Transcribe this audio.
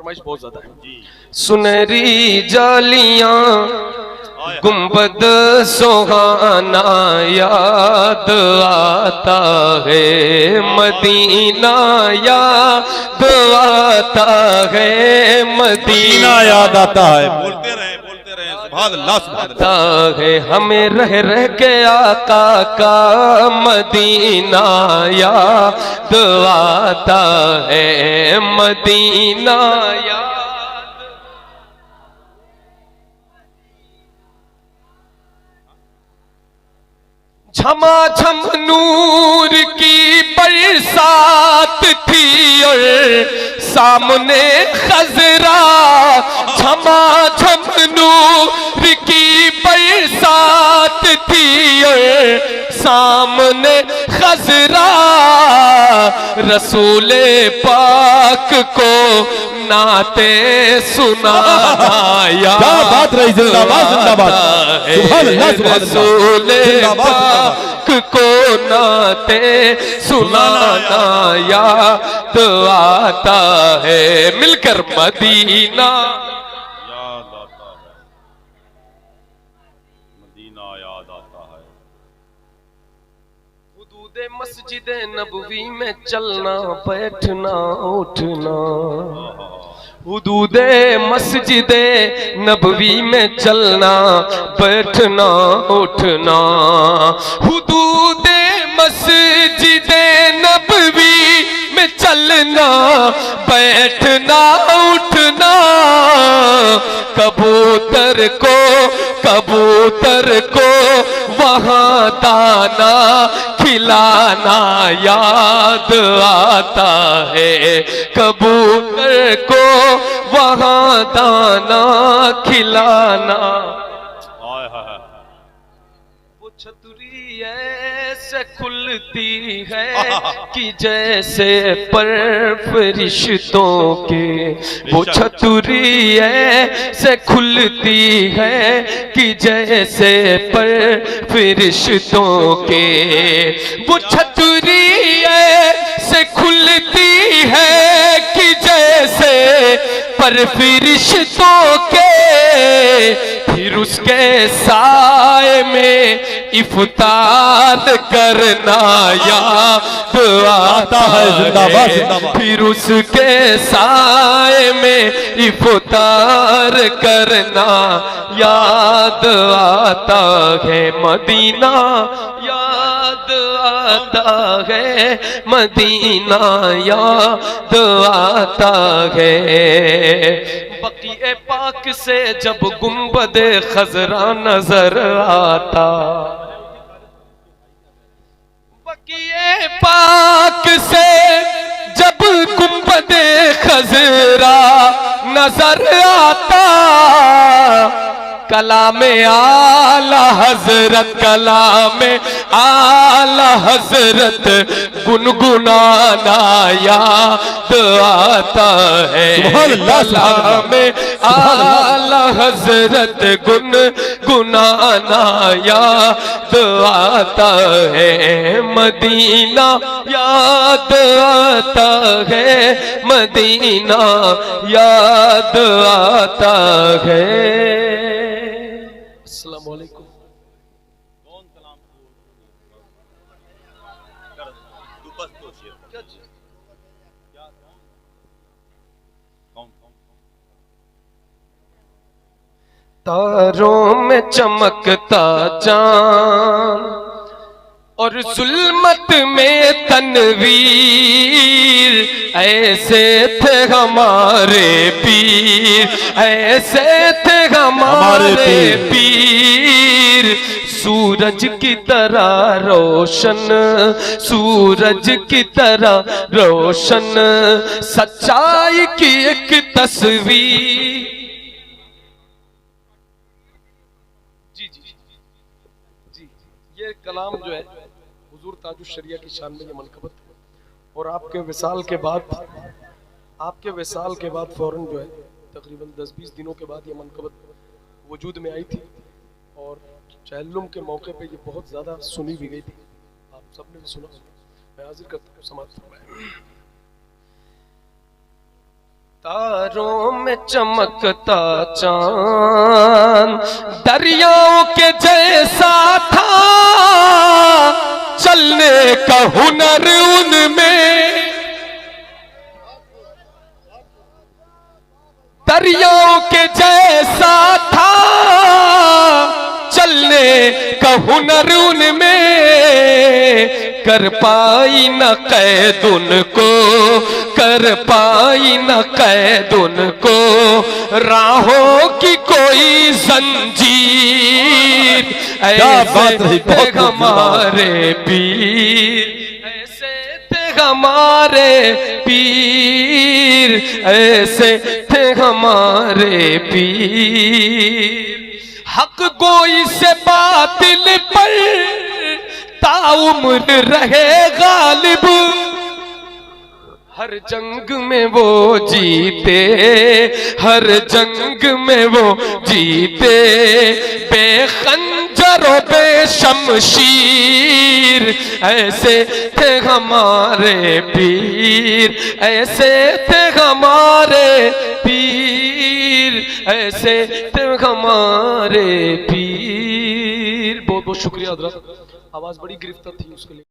फरमाइश बहुत ज्यादा है। सुनहरी जालियां गुंबद सुहाना याद आता है मदीना याद आता है मदीना याद आता है। बोलते रहे सुभान अल्लाह सुभान अल्लाह है हमें रह रह के आका का मदीना याद आता है मदीना याद। झमाझम नूर की बरसात थी और सामने खजरा, झमाझम नूर की बरसात थी और सामने खजरा, रसूले पाक को नाते सुनाना याद रही। जिंदाबाद जिंदाबाद सुभान अल्लाह सुभान रसूले पाक को नाते सुनाना याद आता है मिलकर मदीना याद आता है मदीना याद आता है। हुदूदे मस्जिद नबवी में चलना बैठना उठना, हुदूदे मस्जिद नबवी में चलना बैठना उठना, हुदूदे मस्जिद नबवी में चलना बैठना उठना, कबूतर को वहाँ दाना खिलाना याद आता है, कबूतर को वहाँ दाना खिलाना। वो छतरी ऐसे खुलती है कि जैसे पर फरिश्तों के, वो छतरी ऐसे खुलती है कि जैसे पर फरिश्तों के, वो छतरी ऐसे खुलती है कि जैसे पर फरिश्तों के, फिर उसके साए में इफ्तार करना याद आता है। जिंदाबाद जिंदाबाद। फिर उसके साए में इफ्तार करना याद आता है मदीना याद आता है मदीना याद आता है। बकीए पाक से जब गुंबद खजरा नजर आता, बकीए पाक से जब गुंबद खजरा नजर आता, कलामे आला हजरत कलामे आला हजरत गुनगुनाना याद आता है, कलामे आला हजरत गुनगुनाना याद आता है मदीना याद आता है मदीना याद आता है। अस्सलामु अलैकुम। कौन कलाम तू बस तो शेर क्या कौन तारों में चमकता चांद और जुल्मत में तनवीर, ऐसे थे हमारे पीर, ऐसे थे हमारे पीर, सूरज की तरह रोशन, सूरज की तरह रोशन, सच्चाई की एक तस्वीर। जी ये कलाम जो है हुजूर ताजुश शरिया की शान में ये मनकबत, और आपके विसाल के बाद फौरन जो है तकरीबन 10-20 दिनों के बाद ये मनकबत वजूद में आई थी, और चहल्लुम के मौके पे ये बहुत ज़्यादा सुनी भी गई थी। आप सबने भी सुना, मैं हाजिर करता हूँ समाज फरमाएं। तारों में चमकता चांद दरियाओं के जैसा था, चलने का हुनर उनमें, दरियाओं के जैसा था, चलने का हुनर उनमें, कर पाई न कैद उनको, कर पाई न कैद उनको, राहों की कोई जंजीर। ऐसे थे हमारे पीर, ऐसे थे हमारे पीर, ऐसे थे हमारे पीर। हक गोई से बातिल पर ताउम्र रहे गालिब, हर जंग में वो जीते, हर जंग में वो जीते, बेखंजरों बेशमशीर। ऐसे थे हमारे पीर, ऐसे थे हमारे पीर, ऐसे थे हमारे पीर। बहुत बहुत शुक्रिया हज़रात, आवाज़ बड़ी गिरफ्तार थी उसके लिए।